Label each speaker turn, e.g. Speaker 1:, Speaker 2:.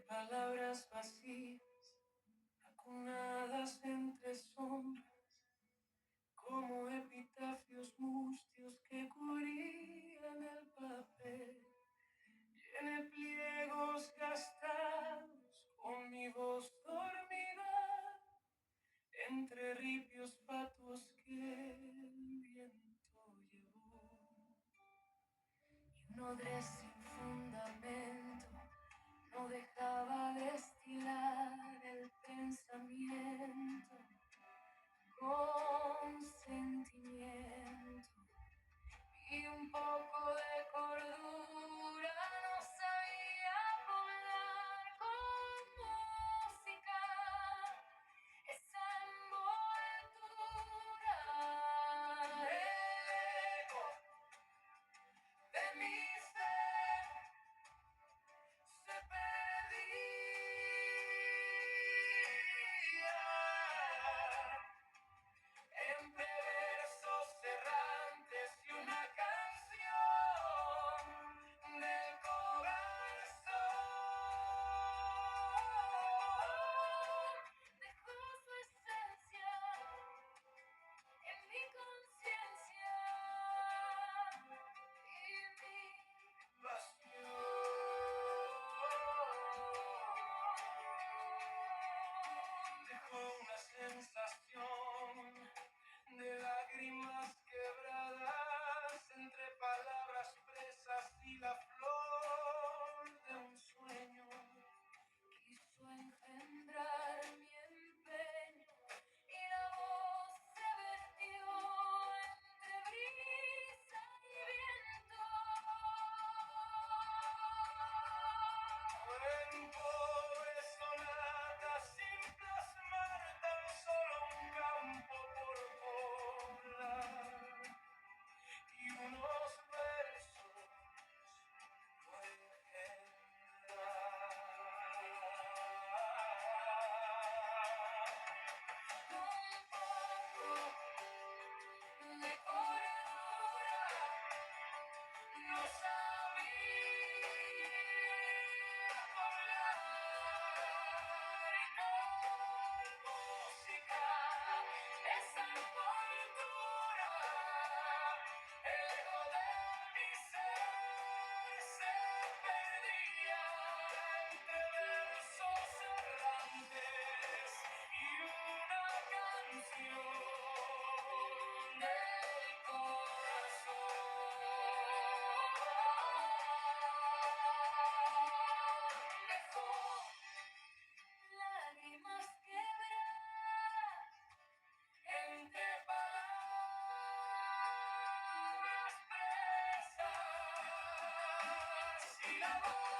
Speaker 1: Palabras vacías, acunadas entre sombras, como epitafios mustios que cubrían el papel. Llené pliegos gastados con mi voz dormida, entre ripios fatuos que el viento llevó. Y un odre sin fundamento no dejaba destilar el pensamiento con sentimiento y un poco de cordura. No sabía volar con música, esa envoltura, el eco de mi ser se perdía entre versos errantes y una canción del corazón. Dejó su esencia en mi conciencia y mi pasión. Dejó una sensación de lágrimas quebradas entre palabras presas y la flor de un sueño. Quiso engendrar mi empeño y la voz se vertió entre brisa y viento. En pobre sonata sin plasmar tan solo un campo por poblar y unos versos por engendrar. Un poco de cordura no sabía volar y con música esa envoltura, el eco de mi ser se perdía entre versos errantes y una canción del corazón. Dejó lágrimas quebradas entre palabras presas y la voz